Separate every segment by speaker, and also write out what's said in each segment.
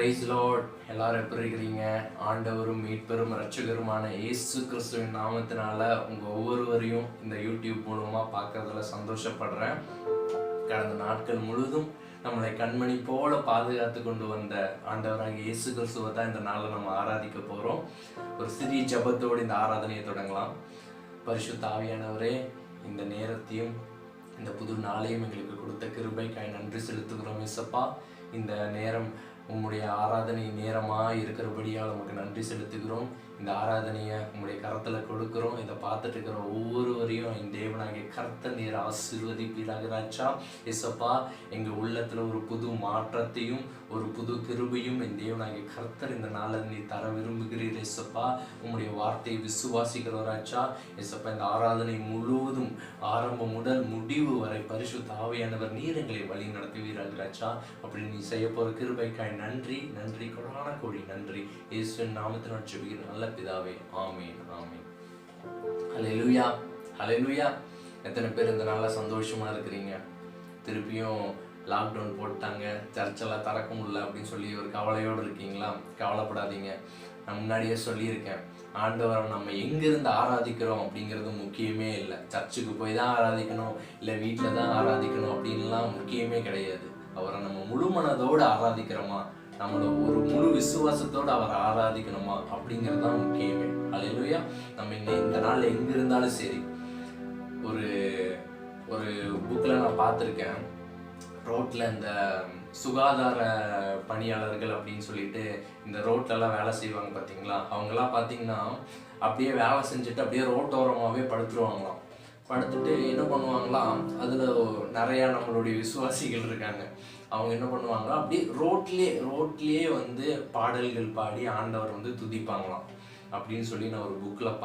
Speaker 1: Price Lord. எல்லாரும் எப்படி இருக்கிறீங்க? ஆண்டவரும் மீட்பெரும் இரட்சகருமான இயேசு கிறிஸ்துவின் நாமத்தினால உங்கள் ஒவ்வொருவரையும் இந்த யூடியூப் மூலமாக பார்க்கறதுல சந்தோஷப்படுறேன். கடந்த நாட்கள் முழுவதும் நம்மளை கண்மணி போல பாதுகாத்து கொண்டு வந்த ஆண்டவராகிய இயேசு கிறிஸ்துவை தான் இந்த நாளில் நம்ம ஆராதிக்க போகிறோம். ஒரு சிறிய ஜபத்தோடு இந்த ஆராதனையை தொடங்கலாம். பரிசுத்த ஆவியானவரே, இந்த நேரத்தையும் இந்த புது நாளையும் எங்களுக்கு கொடுத்த கிருபைக்காய் நன்றி செலுத்துகிறோம் இயேசப்பா. இந்த நேரம் உம்முடைய ஆராதனை நேரமாக இருக்கிறபடியால் உமக்கு நன்றி செலுத்துகிறோம். இந்த ஆராதனையை உங்களுடைய கரத்தில் கொடுக்குறோம். இதை பார்த்துட்டு இருக்கிற ஒவ்வொருவரையும் என் தேவனாகிய கர்த்தர் நீர் ஆசீர்வதிப்பீராக ராஜா. இயேசப்பா, எங்கள் உள்ளத்தில் ஒரு புது மாற்றத்தையும் ஒரு புது கிருபையும் என் தேவனாகிய கர்த்தர் இந்த நாளில் நீ தர விரும்புகிறீர் இயேசப்பா. உம்முடைய வார்த்தையை விசுவாசிக்கிறோம் ராஜா. இயேசப்பா, இந்த ஆராதனை முழுவதும் ஆரம்பம் முதல் முடிவு வரை பரிசுத்த ஆவியானவர் நீர் எங்களை வழி நடத்துவீராக ராஜா. அப்படி நீ செய்ய போகிற கிருபைக்காய் நன்றி நன்றி, கொடான கோடி நன்றி. இயேசுவின் நாமத்தினால் ஜெபிக்கிறேன் நல்ல பிதாவே, ஆமீன் ஆமீன். ஹல்லேலூயா ஹல்லேலூயா. எத்தனை பேர் இந்த நாளில் சந்தோஷமா இருக்கிறீங்க? திருப்பியும் லாக்டவுன் போட்டாங்க, சர்ச்செல்லாம் திறக்க முடியல அப்படின்னு சொல்லி ஒரு கவலையோடு இருக்கீங்களா? கவலைப்படாதீங்க. நான் முன்னாடியே சொல்லியிருக்கேன், ஆண்டவரை நம்ம எங்கிருந்து ஆராதிக்கிறோம் அப்படிங்கிறது முக்கியமே இல்லை. சர்ச்சுக்கு போய் தான் ஆராதிக்கணும், இல்லை வீட்டில் தான் ஆராதிக்கணும் அப்படின்லாம் முக்கியமே கிடையாது. அவரை நம்ம முழு மனதோடு ஆராதிக்கிறோமா, நம்மளோட ஒரு முழு விசுவாசத்தோடு அவரை ஆராதிக்கணுமா அப்படிங்கிறது தான் முக்கியமே. ஹல்லேலூயா. நம்ம இந்த நாள் எங்கே இருந்தாலும் சரி, ஒரு ஒரு புக்கில் நான் பார்த்துருக்கேன், ரோட்டில் இந்த சுகாதார பணியாளர்கள் அப்படின்னு சொல்லிட்டு இந்த ரோட்லலாம் வேலை செய்வாங்க பார்த்தீங்களா? அவங்கெல்லாம் பார்த்தீங்கன்னா அப்படியே வேலை செஞ்சுட்டு அப்படியே ரோட்டோரமாகவே படுத்துருவாங்களாம். படுத்துட்டு என்ன பண்ணுவாங்களாம், அதில் நிறையா நம்மளுடைய விசுவாசிகள் இருக்காங்க. அவங்க என்ன பண்ணுவாங்க, அப்படியே ரோட்லேயே வந்து பாடல்கள் பாடி ஆண்டவர் வந்து துதிப்பாங்களாம் அப்படின்னு சொல்லி நான் ஒரு புக்கில்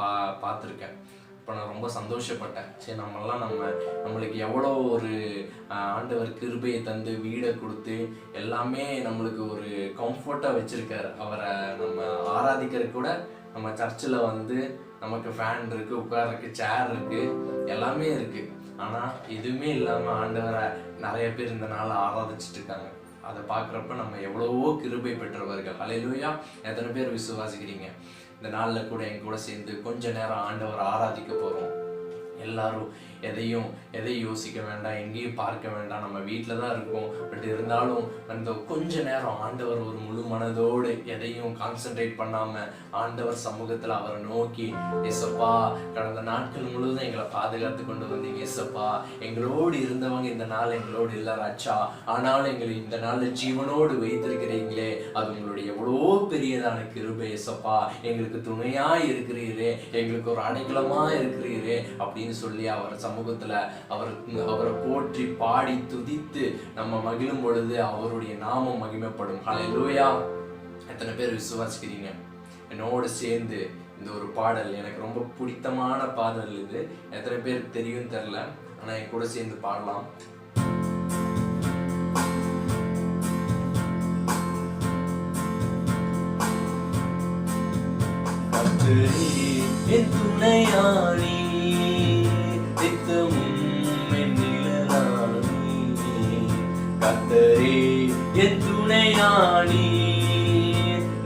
Speaker 1: பார்த்துருக்கேன். இப்போ நான் ரொம்ப சந்தோஷப்பட்டேன். சரி, நம்மளுக்கு எவ்வளோ ஒரு ஆண்டவர் கிருபையை தந்து வீடை கொடுத்து எல்லாமே நம்மளுக்கு ஒரு கம்ஃபர்ட்டாக வச்சுருக்காரு. அவரை நம்ம ஆராதிக்கிறது கூட நம்ம சர்ச்சில் வந்து நமக்கு ஃபேன் இருக்குது, உட்கார்றதுக்கு சேர் இருக்குது, எல்லாமே இருக்குது. ஆனால் எதுவுமே இல்லாமல் ஆண்டவரை நிறைய பேர் இந்த நாளில் ஆராதிச்சுட்டு இருக்காங்க. அதை பார்க்குறப்ப நம்ம எவ்வளவோ கிருபை பெற்றவர்கள். ஹல்லேலூயா. எத்தனை பேர் விசுவாசிக்கிறீங்க? இந்த நாளில் கூட எங்க கூட சேர்ந்து கொஞ்ச நேரம் ஆண்டவரை ஆராதிக்க போகிறோம். எல்லாரும் எதையும் யோசிக்க வேண்டாம், எங்கேயும் பார்க்க வேண்டாம். நம்ம வீட்டில் தான் இருக்கோம். பட் இருந்தாலும் அந்த கொஞ்ச நேரம் ஆண்டவர் ஒரு முழு மனதோடு எதையும் கான்சென்ட்ரேட் பண்ணாமல் ஆண்டவர் சமூகத்தில் அவரை நோக்கி, ஏசப்பா, கடந்த நாட்கள் முழுவதும் எங்களை பாதுகாத்து கொண்டு வந்தீங்க ஏசப்பா. எங்களோடு இருந்தவங்க இந்த நாள் எங்களோடு இல்லை ராஜா, ஆனாலும் எங்களை இந்த நாளில் ஜீவனோடு வைத்திருக்கிறீங்களே, அது உங்களுடைய எவ்வளோ பெரியதான கிருபை ஏசப்பா. எங்களுக்கு துணையாக இருக்கிறீரே, எங்களுக்கு ஒரு அடைக்கலமாக இருக்கிறீரே அப்படின்னு சொல்லி அவர் சமூகத்துல அவரை போற்றி பாடி துதித்து நம்ம மகிழும் பொழுது அவருடைய நாமம் மகிமைப்படும். ஹல்லேலூயா. எத்தனை பேர் விசுவாசிக்கிறீங்க? என்னோடு சேர்ந்து இந்த ஒரு பாடல், எனக்கு ரொம்ப பிடித்தமான பாடல் இது. எத்தனை பேர் தெரியும் தெரியல, ஆனா என் கூட சேர்ந்து பாடலாம். என் துணையானி கர்த்தரே என் துணையானி,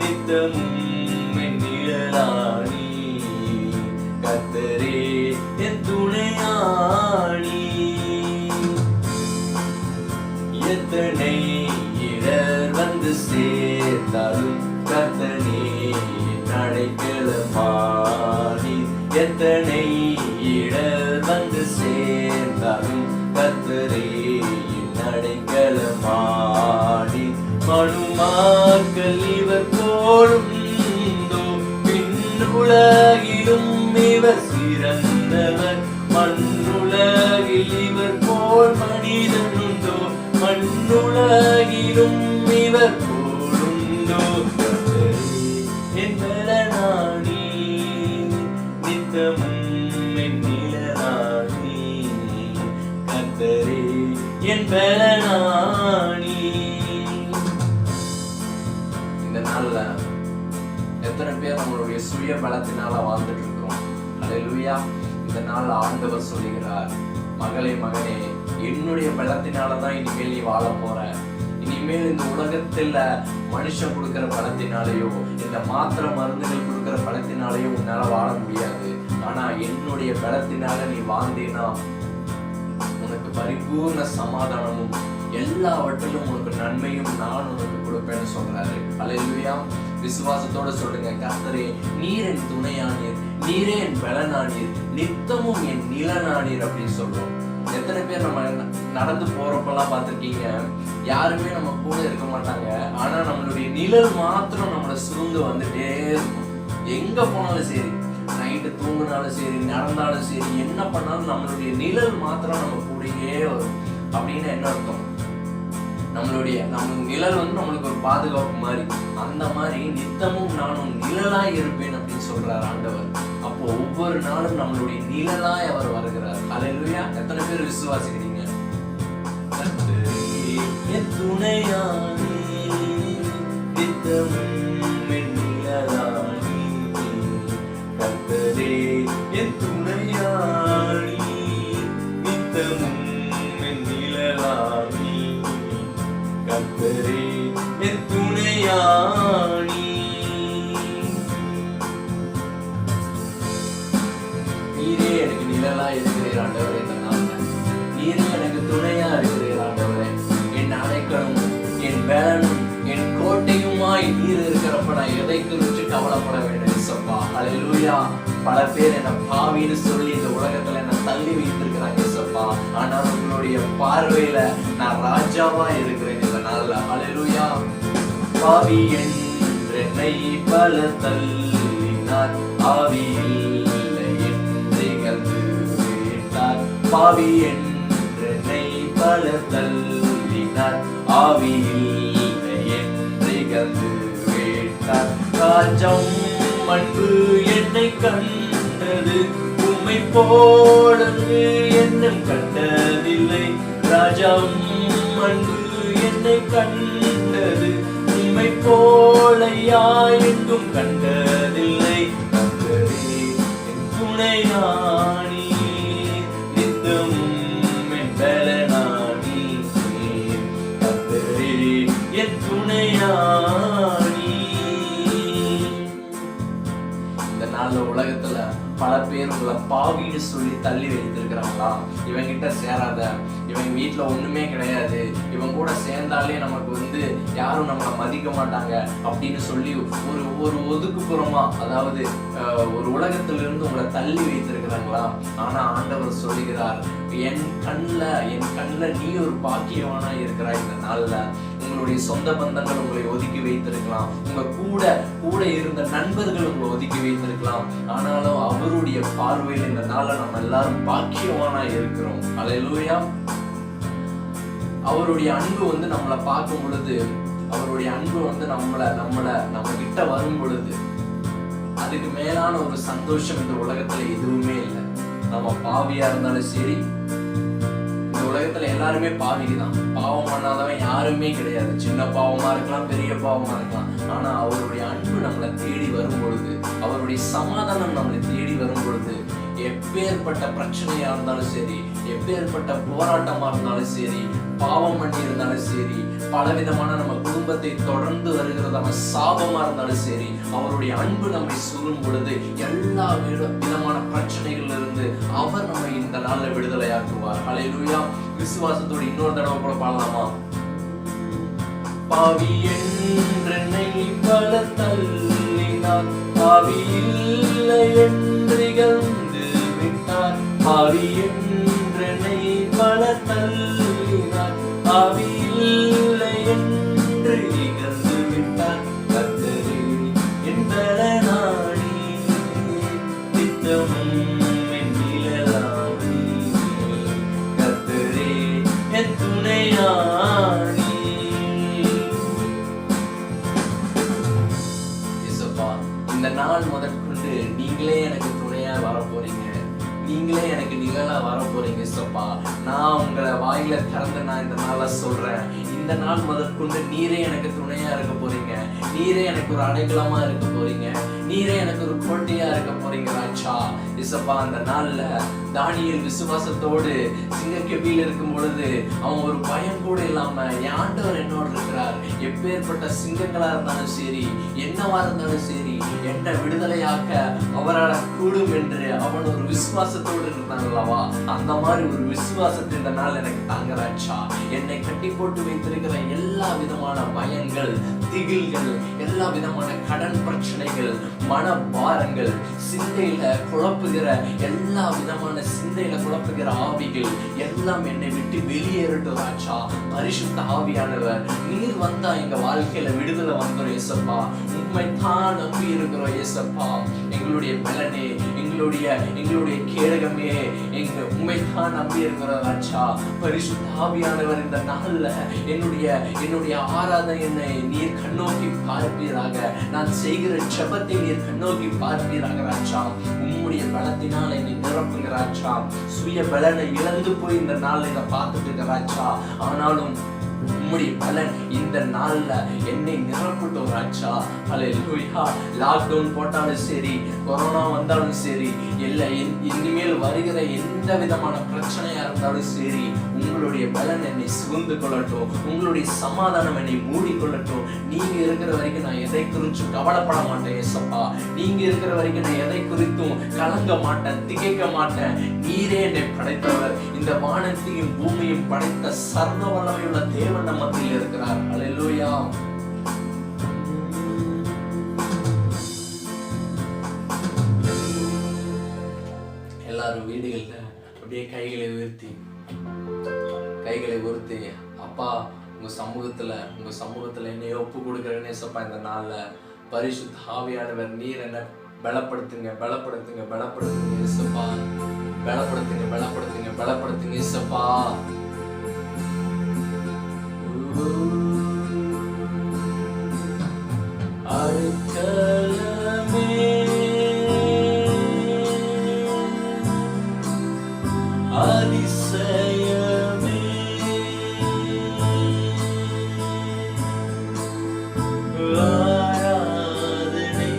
Speaker 1: நித்தமும் என் நிழலானி. கர்த்தரே என் துணையானி. எத்தனை இடர் வந்து சேர்ந்தாலும் கர்த்தனே அடைக்கலமானி. எத்தனை இடர் வந்து சேர்ந்தாலும் கர்த்தரே அடைக்கலமானி. மனுமாக்கள் இவர் போலுண்டோ, பின்னுலகிலும் இவர் சிறந்தவர். மண்ணுலகில் இவர் போல் மனிதனுண்டோ, மண்ணுலகிலும் இவர் போலுண்டோ. என் பலனானி, நித்தமும் என் நிழலானி. கர்த்தரே என் பலனானி. இந்த நாள்ல எத்தனை பேர் நம்மளுடைய சுய பலத்தினால வாழ்ந்துட்டு இருக்கிறோம்? ஹல்லேலூயா. இந்த நாள் ஆண்டவர் சொல்லுகிறார், மகளே மகனே, என்னுடைய பலத்தினாலதான் இனிமேல் நீ வாழ போற. இனிமேல் இனிமேல் இந்த உலகத்துல மனுஷன் கொடுக்கிற பலத்தினாலேயோ இந்த மாத்திரை மருந்துகள் கொடுக்கிற பலத்தினாலேயோ உன்னால வாழ முடியாது. ஆனா என்னுடைய பலத்தினால நீ வாழ்ந்தீனா உனக்கு பரிபூர்ண சமாதானமும் எல்லாவற்றிலும் உனக்கு நன்மையும் நான் உனக்கு கொடுப்பேன்னு சொல்றாரு. அல்லேலூயா. விசுவாசத்தோட சொல்லுங்க, கர்த்தரே நீர் என் துணையானீர், நீரே என் பலனானீர், நித்தமும் என் நிலனானீர் அப்படின்னு சொல்றோம். எத்தனை பேர் நம்ம நடந்து போறப்பெல்லாம் பார்த்திருக்கீங்க, யாருமே நம்ம கூட இருக்க மாட்டாங்க, ஆனா நம்மளுடைய நிழல் மாத்திரம் நம்மளை சூழ்ந்து வந்துட்டே இருக்கும். எங்க போனாலும் சரி, நைட்டு தூங்கினாலும் சரி, நடந்தாலும் சரி, என்ன பண்ணாலும் நம்மளுடைய நிழல் மாத்திரம் நம்ம கூடயே வரும். அப்படின்னு என்ன அர்த்தம்? நம்ம நிழல் வந்து நம்மளுக்கு ஒரு பாதுகாப்பு மாதிரி. அந்த மாதிரி நித்தமும் நானும் நிழலாய் இருப்பேன் அப்படின்னு சொல்றாரு ஆண்டவர். அப்போ ஒவ்வொரு நாளும் நம்மளுடைய நிழலாய் அவர் வருகிறார். அல்லேலூயா. எத்தனை பேர் விசுவாசிக்கிறீங்க? என் துணையானி நித்தமும் என் நிழலானி, கர்த்தரே என் துணையானி நித்தமும் என் நிழலானி, கர்த்தரே என் துணையானி. நீரே எனக்கு நிழலா இருக்கிறீர் ஆண்டவரே. இந்த நாள்ல நீரே எனக்கு துணையா இருக்கிறீர் ஆண்டவரே. என் அடைக்கலும் என் பேலனும் என் கோட்டையுமாய் நீர் இருக்கிறப்ப நான் எதை குறித்து கவலைப்பட வேண்டும் இயேசப்பா. அல்லேலூயா. பல பேர் என்ன பாவின்னு சொல்லி இந்த உலகத்துல என்ன தள்ளி வைத்திருக்கிறாங்க இயேசப்பா. ஆனால் உங்களுடைய பார்வையில நான் ராஜாவா இருக்கிறேன் இந்த நாள்ல. அல்லேலூயா. பாவி என்னை பல தள்ளினார், ஆவி இல்லை என்று இகழ்ந்து விட்டார். பாவி என்னை பல தள்ளினார், ஆவி இல்லை என்று இகழ்ந்து விட்டார். ராஜம் அன்பு என்னை கண்டது, உம்மை போலன்று என்னும் கண்டதில்லை. ராஜம் அன்பு என்னை கண்டது, உம்மை போலையா எங்கும் கண்டதில்லை. கர்த்தரே என் துணையானி, நித்தமும் என் பலனானி, கர்த்தரே என் துணையானி. இந்த நாள்ல உலகத்துல பல பேர் உங்களை பாவின்னு சொல்லி தள்ளி வைத்திருக்கிறாங்களா? இவன் கிட்ட சேராத, இவன் வீட்டுல ஒண்ணுமே கிடையாது, இவன் கூட சேர்ந்தாலே நமக்கு வந்து யாரும் நம்மளை மதிக்க மாட்டாங்க அப்படின்னு சொல்லி ஒரு ஒதுக்குப்புறமா, அதாவது ஒரு உலகத்திலிருந்து உங்களை தள்ளி வைத்திருக்கிறாங்களா? ஆனா ஆண்டவர் சொல்லுகிறார், என் கண்ணுல நீ ஒரு பாக்கியவானா இருக்கிறாய். இந்த நாள்ல உங்களுடைய சொந்த பந்தங்கள் உங்களை ஒதுக்கி வைத்திருக்கலாம், உங்க கூட இருந்த நண்பர்கள் உங்களை ஒதுக்கி வைத்திருக்கலாம். ஆனாலும் அவருடைய பார்வையில் இந்த நாள்ல நம்ம எல்லாரும் பாக்கியவானா இருக்கிறோம். அல்லேலூயா. அவருடைய அன்பு வந்து நம்மளை பார்க்கும் பொழுது, அவருடைய அன்பு வந்து நம்ம கிட்ட வரும் பொழுது, அதுக்கு மேலான ஒரு சந்தோஷம் இந்த உலகத்துல எதுவுமே இல்லை. நம்ம பாவியா இருந்தாலும் சரி, இந்த உலகத்துல எல்லாருமே பாவிதான். பாவம் பண்ணாதவன் யாருமே கிடையாது. சின்ன பாவமா இருக்கலாம், பெரிய பாவமா இருக்கலாம். ஆனா அவருடைய அன்பு நம்மளை தேடி வரும் பொழுது, அவருடைய சமாதானம் நம்மளை தேடி வரும் பொழுது, எப்பேற்பட்ட பிரச்சனையா இருந்தாலும் சரி, எப்பேற்பட்ட போராட்டமா இருந்தாலும் சரி, பாவம் பண்ணி இருந்தாலும் சரி, பலவிதமான நம்ம குடும்பத்தை தொடர்ந்து வருகிறதான சாபமா இருந்தாலும் சரி, அவருடைய அன்பு நம்மை சூழும் பொழுது எல்லா விதமான பிரச்சனைகள்ல இருந்து அவர் நம்மை இந்த நாள்ல விடுதலையாக்குவார். அல்லேலூயா. விசுவாசத்தோடு இன்னொரு தடவை கூட பாடலாமா? பாவி என்றென்னை பல தள்ளினார், பாவி இல்லை என்று இகழ்ந்து விட்டார். பாவி என்றென்னை பல தள்ளினார், பாவி இல்லை என்று இகழ்ந்து விட்டார். கர்த்தரே என் பலனானி, நித்தமும் என் நிழலானி, கர்த்தரே என் துணையானி. இந்த நாள் முதற்கொண்டு நீங்களே எனக்கு துணையா வர போறீங்க, நீங்களே எனக்கு நிழலா வர போறீங்க. சப்பா, நான் உங்களை வாயில திறந்து நான் இந்த நாள சொல்றேன், இந்த இந்த நாள் முதற்கொண்டு நீரே எனக்கு துணையா இருக்க போறீங்க, நீரே எனக்கு ஒரு அடைக்கலமா இருக்க போறீங்க, நீரே எனக்கு ஒரு கோட்டையா இருக்க போறீங்க ராஜா. இசப்பா அந்த நாள்ல தானியேல் விசுவாசத்தோடு சிங்கக்கெபியில் இருக்கும் பொழுது அவன் ஒரு பயம் கூட இல்லாம என் ஆண்டவர் என்னோடு இருக்கிறார், எப்பேற்பட்ட சிங்கங்களா இருந்தாலும் சரி, என்னவா இருந்தாலும் சரி, என்ன விடுதலையாக்க அவரால் கூடும் என்று அவன் ஒரு விசுவாசத்தோடு இருந்தான் அல்லவா. அந்த மாதிரி ஒரு விசுவாசத்தை இந்த நாள் எனக்கு தாங்க ராஜா. என்னை கட்டி போட்டு வைத்திருக்கிற எல்லா விதமான பயங்கள், திகில்கள், எல்லா விதமான கடன் பிரச்சனைகள், மன பாரங்கள், சிந்தையில குழப்புகிற எல்லா விதமான சிந்தையில குழப்புகிற ஆவிகள் எல்லாம் என்னை விட்டு வெளியேறட்டும் ராஜா. பரிசுத்த ஆவியானவர் நீர் வந்தா எங்க வாழ்க்கையில விடுதலை வந்துடும் ஏசப்பா. உண்மை தான் நம்பி இருக்கிறோம் ஏசப்பா. எங்களுடைய பலனே, எங்களுடைய கேடகமே, எங்க உண்மை தான் நம்பி இருக்கிறோம் ராஜா. பரிசுத்த ஆவியானவர் இந்த நாள்ல என்னுடைய ஆராதனை நீர் கண்ணோக்கி பார்ப்பீராக. நான் செய்கிற ஜெபத்தை நீர் கண்ணோக்கி பார்ப்பீராக ராஜா. உம்முடைய பலத்தினால் என்னை நிரப்புங்க ராஜா. சுய பலனை இழந்து போய் இந்த நாள்ல இதை பார்த்துட்டு இருக்க ராஜா. ஆனாலும் உம்முடைய பலன் இந்த நாள்ல என்னை நிரப்பட்டும் ராஜா. ஹல்லேலூயா. லாக்டவுன் போட்டாலும் சரி, கொரோனா வந்தாலும் சரி, இல்ல இனிமேல் வருகிற எந்த விதமான பிரச்சனையா இருந்தாலும் சரி, உங்களுடைய பலன் என்னை சுகந்து கொள்ளட்டும், உங்களுடைய சமாதானம் என்னை மூடிக்கொள்ளட்டும். நீங்க இருக்கிற வரைக்கும் நான் எதை குறிச்சும் கவலைப்பட மாட்டேன் ஏசப்பா. நீங்க இருக்கிற வரைக்கும் நான் எதை குறித்தும் கலங்க மாட்டேன், திகைக்க மாட்டேன். நீரே என்னை படைத்தவர், இந்த வானத்தையும் பூமியும் படைத்த சர்வ வல்லமையுள்ள தேவன் நம்ம மத்தியில் இருக்கிறார். ஹல்லேலூயா. எல்லாரும் வீடுகள்ல அப்படியே கைகளை உயர்த்தி அப்பா உங்க சமூகத்துல என்னை ஒப்பு கொடுக்கிறேன்னு ஏசப்பா. இந்த நாள்ல பரிசுத்த ஆவியானவர் நீர் என்ன பலப்படுத்துங்க ஏசப்பா. பலப்படுத்துங்க ஏசப்பா. அடைக்கலமே, அதிசயமே, ஆராதனை,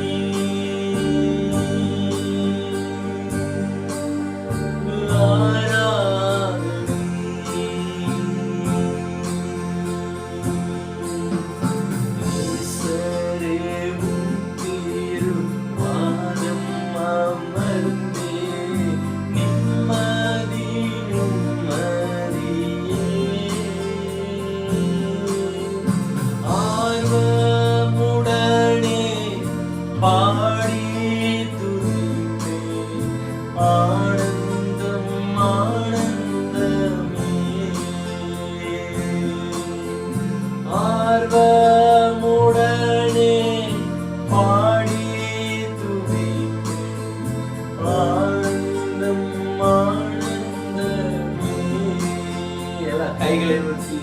Speaker 1: கைகளை உயர்த்தி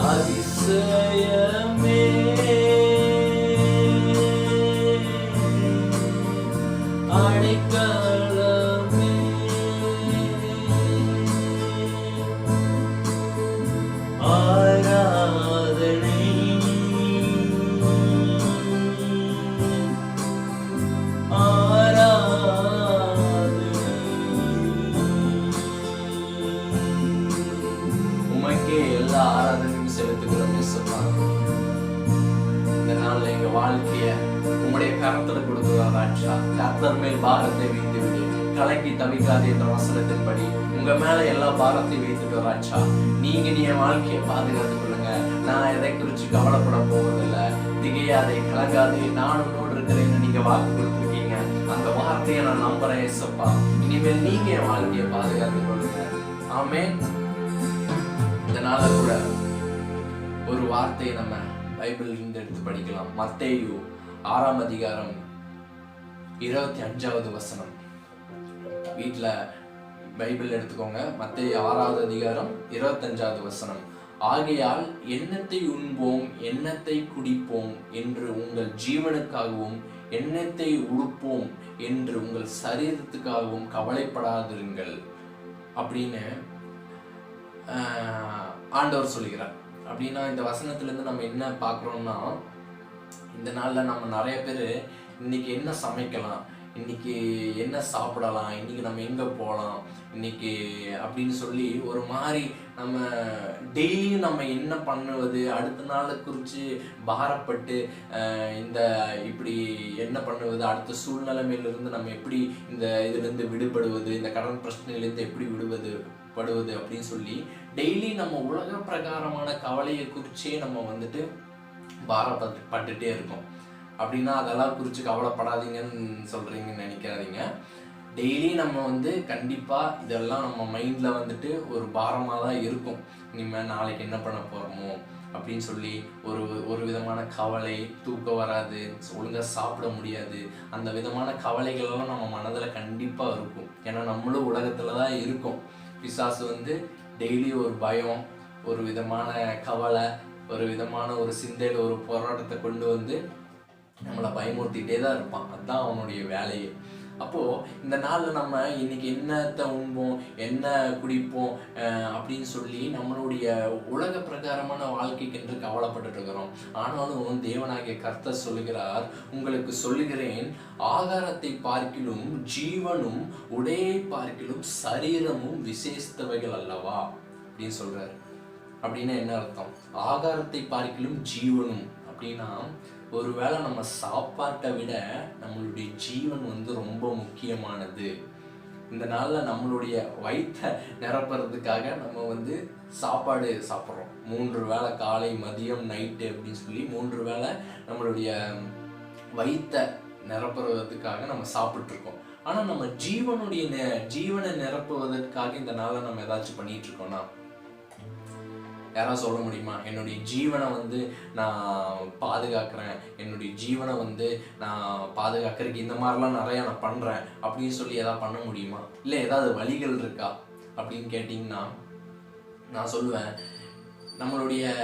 Speaker 1: அதிசயமே, அடைக்கலமே, ஆராதனை, எல்லா ஆராதனையும் செலுத்துகிறோம் இயேசுப்பா. இந்த நாள்ல எங்க வாழ்க்கைய உம்முடைய கரத்துல கொடுக்கிறோம் ராஜா. கர்த்தர் மேல் பாரத்தை வைத்து விடு, கலங்கி தவிக்காதே என்ற வசனத்தின்படி உங்க மேல எல்லா பாரத்தையும் வைத்துட்டோம் ராஜா. நீங்க என் வாழ்க்கையை பாதுகாத்துக் கொள்ளுங்க. நான் எதை குறிச்சு கவலைப்பட போவதில்லை. திகையாதே, கலங்காதே, நான் உன்னோடு இருக்கிறேன்னு நீங்க வாக்கு கொடுத்துருக்கீங்க. அந்த வார்த்தையை நான் நம்புறேன் இயேசுப்பா. இனிமேல் நீங்க என் வாழ்க்கையை பாதுகாத்துக் கொள்ளுங்க. ஆமென். இதனால கூட ஒரு வார்த்தையை நம்ம பைபிள்ல இருந்து எடுத்து படிக்கலாம். மத்தேயு 6ஆம் அதிகாரம் 25வது வசனம். வீட்டுல பைபிள் எடுத்துக்கோங்க. மத்தேயு 6வது அதிகாரம் 25வது வசனம். ஆகையால் எண்ணத்தை உண்போம், எண்ணத்தை குடிப்போம் என்று உங்கள் ஜீவனுக்காகவும், எண்ணத்தை உடுப்போம் என்று உங்கள் சரீரத்துக்காகவும் கவலைப்படாதிருங்கள் அப்படின்னு ஆண்டவர் சொல்லுகிறார். அப்படின்னா இந்த வசனத்துலேருந்து நம்ம என்ன பார்க்குறோம்னா, இந்த நாளில் நம்ம நிறைய பேர் இன்னைக்கு என்ன சமைக்கலாம், இன்னைக்கு என்ன சாப்பிடலாம், இன்னைக்கு நம்ம எங்கே போகலாம் இன்னைக்கு அப்படின்னு சொல்லி ஒரு மாதிரி நம்ம டெய்லியும் நம்ம என்ன பண்ணுவது, அடுத்த நாளை குறித்து பாரப்பட்டு இந்த இப்படி என்ன பண்ணுவது, அடுத்த சூழ்நிலைமையிலிருந்து நம்ம எப்படி இந்த இதுலேருந்து விடுபடுவது, இந்த கடன் பிரச்சனையிலேருந்து எப்படி படுவது அப்படின்னு சொல்லி டெய்லி நம்ம உலக பிரகாரமான கவலையை குறிச்சே நம்ம வந்துட்டு பாரப்பட்டுட்டே இருக்கோம். அப்படின்னா அதெல்லாம் குறித்து கவலைப்படாதீங்கன்னு சொல்கிறீங்கன்னு நினைக்காதீங்க. டெய்லி நம்ம வந்து கண்டிப்பாக இதெல்லாம் நம்ம மைண்டில் வந்துட்டு ஒரு பாரமாக தான் இருக்கும். இனிமேல் நாளைக்கு என்ன பண்ண போகிறோமோ அப்படின்னு சொல்லி ஒரு விதமான கவலை, தூக்கம் வராது, ஒழுங்காக சாப்பிட முடியாது, அந்த விதமான கவலைகளெல்லாம் நம்ம மனதில் கண்டிப்பாக இருக்கும். ஏன்னா நம்மளும் உலகத்தில் தான் இருக்கோம். பிசாசு வந்து டெய்லி ஒரு பயம், ஒரு விதமான கவலை, ஒரு விதமான ஒரு சிந்தையில் ஒரு போராட்டத்தை கொண்டு வந்து நம்மளை பயமுறுத்திட்டே தான் இருப்பான். அதுதான் அவனுடைய வேலையே. அப்போது இந்த நாளில் நம்ம இன்னைக்கு என்னத்தை உண்போம், என்ன குடிப்போம் அப்படின்னு சொல்லி நம்மளுடைய உலக பிரகாரமான வாழ்க்கைக்கென்று கவலைப்பட்டு இருக்கிறோம். ஆனாலும் தேவனாகிய கர்த்தர் சொல்லுகிறார், உங்களுக்கு சொல்லுகிறேன், ஆகாரத்தை பார்க்கிலும் ஜீவனும் உடையை பார்க்கிலும் சரீரமும் விசேஷத்தவைகள் அல்லவா அப்படின்னு சொல்றாரு. அப்படின்னா என்ன அர்த்தம்? ஆகாரத்தை பார்க்கிலும் ஜீவனும் அப்படின்னா, ஒருவேளை நம்ம சாப்பாட்டை விட நம்மளுடைய ஜீவன் வந்து ரொம்ப முக்கியமானது. இந்த நாளில் நம்மளுடைய வயிற்றை நிரப்புறதுக்காக நம்ம வந்து சாப்பாடு சாப்பிட்றோம். 3 வேளை, காலை, மதியம், நைட்டு அப்படின்னு சொல்லி 3 வேளை நம்மளுடைய வயிற்றை நிரப்புறதுக்காக நம்ம சாப்பிட்ருக்கோம். ஆனால் நம்ம ஜீவனை நிரப்புவதற்காக இந்த நாளில் நம்ம ஏதாச்சும் பண்ணிட்டு இருக்கோம்னா, யாராவது சொல்ல முடியுமா? என்னுடைய ஜீவனை வந்து நான் பாதுகாக்கிறேன், என்னுடைய ஜீவனை வந்து நான் பாதுகாக்கிறதுக்கு இந்த மாதிரிலாம் நிறையா நான் பண்ணுறேன் அப்படின்னு சொல்லி எதாவது பண்ண முடியுமா? இல்லை ஏதாவது வழிகள் இருக்கா அப்படின்னு கேட்டிங்கன்னா, நான் சொல்லுவேன், நம்மளுடைய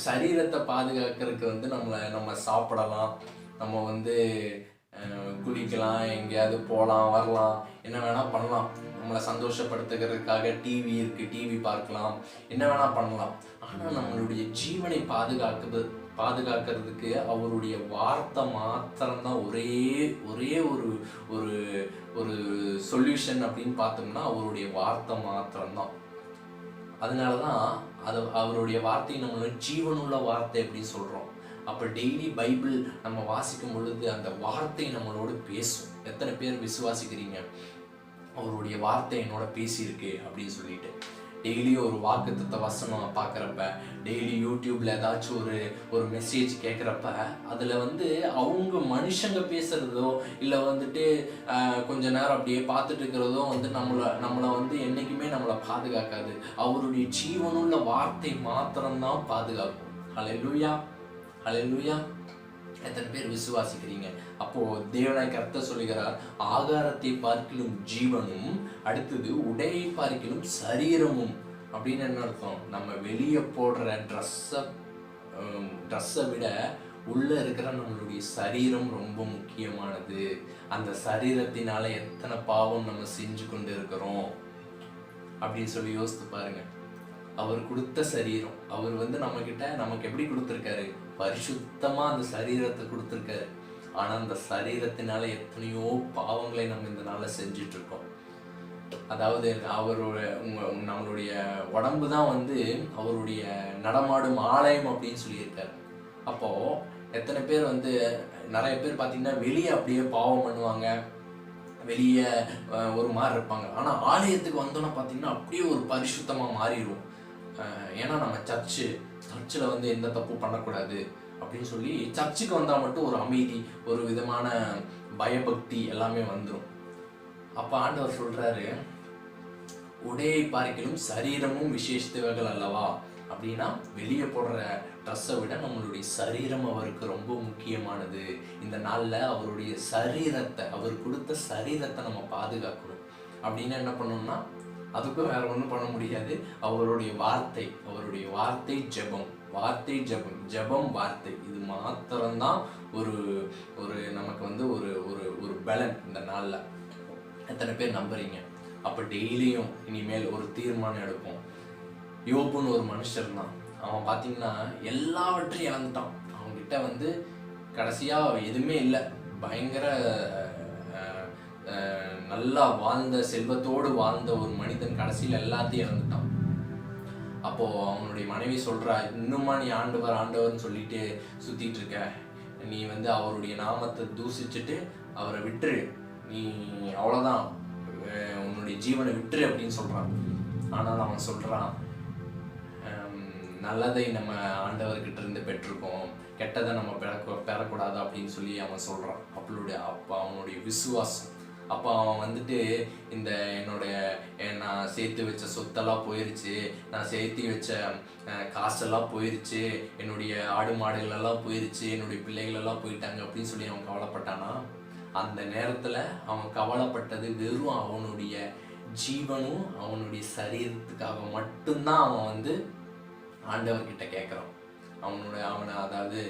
Speaker 1: சரீரத்தை பாதுகாக்கிறதுக்கு வந்து நம்ம சாப்பிடலாம், நம்ம வந்து குளிக்கலாம், எங்கேயாவது போகலாம், வரலாம், என்ன வேணால் பண்ணலாம். நம்மளை சந்தோஷப்படுத்துகிறதுக்காக டிவி இருக்குது, டிவி பார்க்கலாம், என்ன வேணால் பண்ணலாம். ஆனால் நம்மளுடைய ஜீவனை பாதுகாக்கிறதுக்கு அவருடைய வார்த்தை மாத்திரம்தான் ஒரே ஒரு ஒரு ஒரு சொல்யூஷன் அப்படின்னு பார்த்தோம்னா அவருடைய வார்த்தை மாத்திரம்தான். அதனால தான் அவருடைய வார்த்தையை நம்மளோட ஜீவனுள்ள வார்த்தை அப்படின்னு சொல்கிறோம். அப்போ டெய்லி பைபிள் நம்ம வாசிக்கும் பொழுது அந்த வார்த்தை நம்மளோட பேசும். எத்தனை பேர் விசுவாசிக்கிறீங்க அவருடைய வார்த்தை என்னோட பேசியிருக்கு அப்படின்னு சொல்லிட்டு? டெய்லியும் ஒரு வாக்குத்தத்த வசனம் பார்க்குறப்ப, டெய்லி யூடியூப்ல ஏதாச்சும் ஒரு மெசேஜ் கேட்குறப்ப, அதில் வந்து அவங்க மனுஷங்க பேசுகிறதோ இல்லை வந்துட்டு கொஞ்ச நேரம் அப்படியே பார்த்துட்டு இருக்கிறதோ வந்து நம்மளை வந்து என்றைக்குமே நம்மளை பாதுகாக்காது. அவருடைய ஜீவனுள்ள வார்த்தை மாத்திரம்தான் பாதுகாக்கும். ஹல்லேலூயா, ஹல்லேலூயா. எத்தனை பேர் விசுவாசிக்கிறீங்க? அப்போ தேவனாய் கர்த்தர் சொல்லுகிறார், ஆகாரத்தை பார்க்கிலும் ஜீவனும், அடுத்தது உடையை பார்க்கிலும் சரீரமும். அப்படின்னு என்ன அர்த்தம்? நம்ம வெளியே போடுற ட்ரெஸ்ஸை விட உள்ள இருக்கிற நம்மளுடைய சரீரம் ரொம்ப முக்கியமானது. அந்த சரீரத்தினால எத்தனை பாவம் நம்ம செஞ்சு கொண்டு இருக்கிறோம் அப்படின்னு சொல்லி யோசித்து பாருங்க. அவர் கொடுத்த சரீரம், அவர் வந்து நமக்கு எப்படி கொடுத்துருக்காரு? பரிசுத்தமா அந்த சரீரத்தை கொடுத்துருக்காரு. ஆனா அந்த சரீரத்தினால எத்தனையோ பாவங்களை நம்ம இந்த நாள்ல செஞ்சுட்டு இருக்கோம். அதாவது நம்மளுடைய உடம்பு தான் வந்து அவருடைய நடமாடும் ஆலயம் அப்படின்னு சொல்லியிருக்காரு. அப்போ எத்தனை பேர் வந்து நிறைய பேர் பார்த்தீங்கன்னா வெளியே அப்படியே பாவம் பண்ணுவாங்க, வெளியே ஒரு மாதிரி இருப்பாங்க. ஆனால் ஆலயத்துக்கு வந்தோன்னா பார்த்தீங்கன்னா அப்படியே ஒரு பரிசுத்தமாக மாறிடுவோம். ஏன்னா நம்ம சர்ச்சில் வந்து எந்த தப்பு பண்ணக்கூடாது அப்படின்னு சொல்லி சர்ச்சுக்கு வந்தால் மட்டும் ஒரு அமைதி, ஒரு விதமான பயபக்தி எல்லாமே வந்துடும். அப்போ ஆண்டவர் சொல்கிறாரு, உடையை பார்க்கிலும் சரீரமும் விசேஷத்தவைகள் அல்லவா. அப்படின்னா வெளியே போடுற ட்ரெஸ்ஸை விட நம்மளுடைய சரீரம் அவருக்கு ரொம்ப முக்கியமானது. இந்த நாளில் அவருடைய சரீரத்தை, அவர் கொடுத்த சரீரத்தை நம்ம பாதுகாக்கணும். அப்படின்னா என்ன பண்ணணும்னா, அதுக்கும் வேற ஒன்றும் பண்ண முடியாது. அவருடைய வார்த்தை ஜெபம், வார்த்தை, இது மாத்திரம்தான் ஒரு நமக்கு வந்து ஒரு பலன் இந்த நாளில். எத்தனை பேர் நம்புறீங்க? அப்போ டெய்லியும் இனிமேல் ஒரு தீர்மானம் எடுப்போம். யோபுன்னு ஒரு மனுஷர் தான், அவன் பார்த்தீங்கன்னா எல்லாவற்றையும் இழந்துட்டான். அவன்கிட்ட வந்து கடைசியாக எதுவுமே இல்லை. பயங்கர நல்லா வாழ்ந்த செல்வத்தோடு வாழ்ந்த ஒரு மனிதன் கடைசியில் எல்லாத்தையும் இழந்துட்டான். அப்போ அவனுடைய மனைவி சொல்றா, இன்னுமா நீ ஆண்டவர் ஆண்டவர்னு சொல்லிட்டு சுத்திட்டு இருக்க? நீ வந்து அவருடைய நாமத்தை தூசிச்சுட்டு அவரை விட்டுரு, நீ அவ்வளோதான், உன்னுடைய ஜீவனை விட்டுரு அப்படின்னு சொல்றான். ஆனால் அவன் சொல்றான், நல்லதை நம்ம ஆண்டவர்கிட்ட இருந்து பெற்றிருக்கோம், கெட்டதை நம்ம பெறக்கூடாது அப்படின்னு சொல்லி அவன் சொல்றான். அப்போ அவனுடைய விசுவாசம். அப்போ அவன் வந்துட்டு இந்த நான் சேர்த்து வச்ச சொத்தெல்லாம் போயிருச்சு, நான் சேர்த்து வச்ச காசெல்லாம் போயிருச்சு, என்னுடைய ஆடு மாடுகள் எல்லாம் போயிருச்சு, என்னுடைய பிள்ளைகள் எல்லாம் போயிட்டாங்க அப்படின்னு சொல்லி அவன் கவலைப்பட்டானா? அந்த நேரத்தில் அவன் கவலைப்பட்டது வெறும் அவனுடைய ஜீவனும் அவனுடைய சரீரத்துக்காக மட்டும்தான் அவன் வந்து ஆண்டவர்கிட்ட கேட்குறான். அவனை அதாவது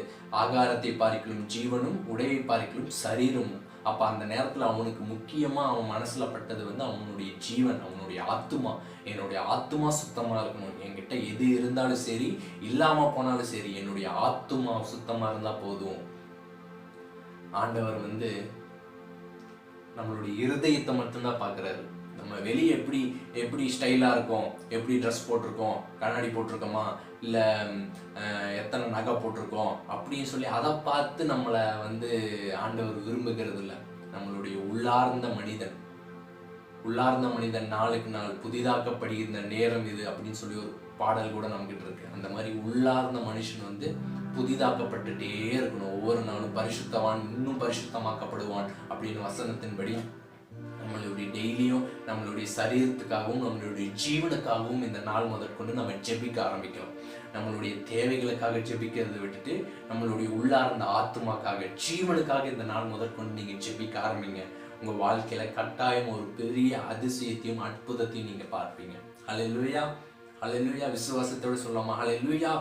Speaker 1: ஆகாரத்தை பார்க்கலும் ஜீவனும், உடையை பார்க்கலும் சரீரமும். அப்போ அந்த நேரத்தில் அவனுக்கு முக்கியமாக அவன் மனசில் பட்டது வந்து அவனுடைய ஜீவன், அவனுடைய ஆத்துமா. என்னுடைய ஆத்துமா சுத்தமாக இருக்கணும், என்கிட்ட எது இருந்தாலும் சரி, இல்லாமல் போனாலும் சரி, என்னுடைய ஆத்துமா சுத்தமாக இருந்தால் போதும். ஆண்டவர் வந்து நம்மளுடைய இருதயத்தை மட்டும்தான் பார்க்குறாரு. நம்ம வெளியே எப்படி ஸ்டைலாக இருக்கோம், எப்படி ட்ரெஸ் போட்டிருக்கோம், கண்ணாடி போட்டிருக்கோமா, இல்லை எத்தனை நகை போட்டிருக்கோம் அப்படின்னு சொல்லி அதை பார்த்து நம்மளை வந்து ஆண்டவர் விரும்புகிறது இல்லை. நம்மளுடைய உள்ளார்ந்த மனிதன் நாளுக்கு நாள் புதிதாக்கப்படுகிற நேரம் இது அப்படின்னு சொல்லி ஒரு பாடல் கூட நம்மகிட்ட இருக்கு. அந்த மாதிரி உள்ளார்ந்த மனுஷன் வந்து புதிதாக்கப்பட்டுட்டே இருக்கணும். ஒவ்வொரு நாளும் பரிசுத்தவான் இன்னும் பரிசுத்தமாக்கப்படுவான் அப்படின்னு வசனத்தின்படி நம்மளுடைய டெய்லியும் நம்மளுடைய சரீரத்துக்காகவும் நம்மளுடைய ஜீவனுக்காகவும் இந்த நாள் முதற்கொண்டு நம்ம ஜெபிக்க ஆரம்பிக்கலாம். நம்மளுடைய தேவைகளுக்காக ஜெபிக்கிறத விட்டுட்டு நம்மளுடைய உள்ளார்ந்த ஆத்மாக்காக, ஜீவனுக்காக இந்த நாள் முதற்கொண்டு நீங்க ஜெபிக்க ஆரம்பிங்க. உங்க வாழ்க்கையில கட்டாயம் ஒரு பெரிய அதிசயத்தையும் அற்புதத்தையும் நீங்க பார்ப்பீங்க. ஹல்லேலூயா, ஹல்லேலூயா. விசுவாசத்தோடு சொல்லலாமா? ஹல்லேலூயா,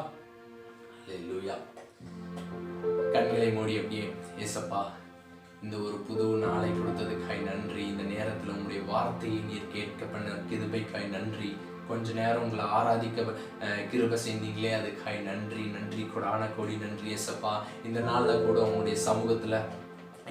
Speaker 1: ஹல்லேலூயா. கண்களை மூடி அப்படியே, ஏசப்பா, இந்த ஒரு புது நாளை கொடுத்ததுக்காய் நன்றி. இந்த நேரத்தில் உங்களுடைய வார்த்தையை நீர் கேட்க பண்ண கிருபைக்காய் நன்றி. கொஞ்ச நேரம் உங்களை ஆராதிக்க கிருபை செஞ்சீங்களே, அதுக்காய் நன்றி. நன்றி, கொடான கோடி நன்றி ஏசப்பா. இந்த நாளில் கூட உங்களுடைய சமூகத்தில்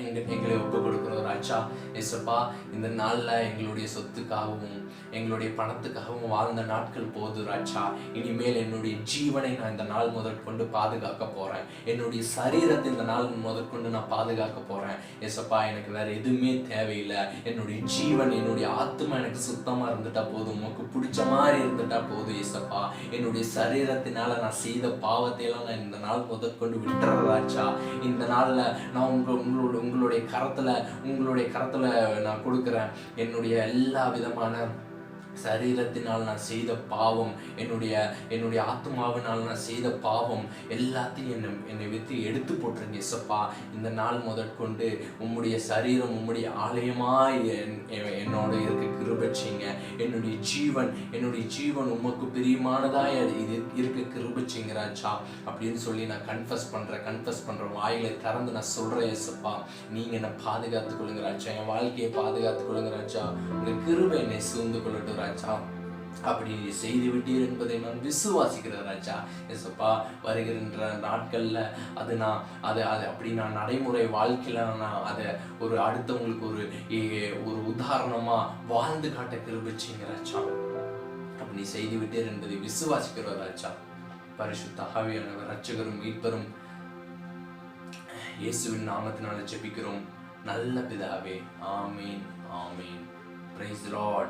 Speaker 1: எங்களை ஒப்பு கொடுக்குறோம் ராஜா. ஏசப்பா, இந்த நாளில் எங்களுடைய சொத்துக்காகவும் எங்களுடைய பணத்துக்காகவும் வாழ்ந்த நாட்கள் போது ராஜா. இனிமேல் என்னுடைய ஜீவனை நான் இந்த நாள் முதற்கொண்டு பாதுகாக்க போகிறேன். என்னுடைய சரீரத்தை இந்த நாள் முதற்கொண்டு நான் பாதுகாக்க போகிறேன். ஏசப்பா, எனக்கு வேற எதுவுமே தேவையில்லை. என்னுடைய ஜீவன், என்னுடைய ஆத்மா எனக்கு சுத்தமாக இருந்துட்டா போதும், உனக்கு பிடிச்ச மாதிரி இருந்துட்டா போதும் ஏசப்பா. என்னுடைய சரீரத்தினால நான் செய்த பாவத்தையெல்லாம் நான் இந்த நாள் முதற்கொண்டு விட்டுறேன் ராஜா. இந்த நாளில் நான் உங்களுடைய கரத்துல நான் கொடுக்கிறேன். என்னுடைய எல்லா விதமான சரீரத்தினால் நான் செய்த பாவம், என்னுடைய ஆத்மாவினால் நான் செய்த பாவம் எல்லாத்தையும் என்னை விட்டு எடுத்து போட்டுருங்க இசப்பா. இந்த நாள் முதற்கொண்டு உம்முடைய சரீரம் உம்முடைய ஆலயமாய் என்னோட இருக்க கிருபைச்சிங்க. என்னுடைய ஜீவன் உமக்கு பிரியமானதாய் இது இருக்க கிருபைச்சிங்க ராஜா அப்படின்னு சொல்லி நான் கன்ஃபஸ் பண்றேன். வாயிலை திறந்து நான் சொல்றேன் இசப்பா, நீங்க என்னை பாதுகாத்துக் கொள்ளுங்க ராஜா, என் வாழ்க்கையை பாதுகாத்துக் கொள்ளுங்க ராஜா. உங்க கிருபை என்னை சூழ்ந்து கொள்ளட்டும் ராஜா. அப்படி செய்து விட்டீர் என்பதை நான் விசுவாசிக்கிறேன் ராஜா. ஏசப்பா, வருகின்ற நாட்கள்ல அதை அப்படி நான் நடைமுறை வாழ்க்கையில நான் அதை ஒரு அடுத்தவங்களுக்கு ஒரு உதாரணமா வாழ்ந்து காட்ட கிருபைச்சீங்க ராஜா. அப்படி செய்து விட்டீர் என்பதை விசுவாசிக்கிறோம் ராஜா. பரிசுத்த ஆவியானவர் இரட்சகரும் மீட்பரும் இயேசுவின் நாமத்தினால ஜெபிக்கிறோம் நல்ல பிதாவே. ஆமீன், ஆமீன். Praise the Lord.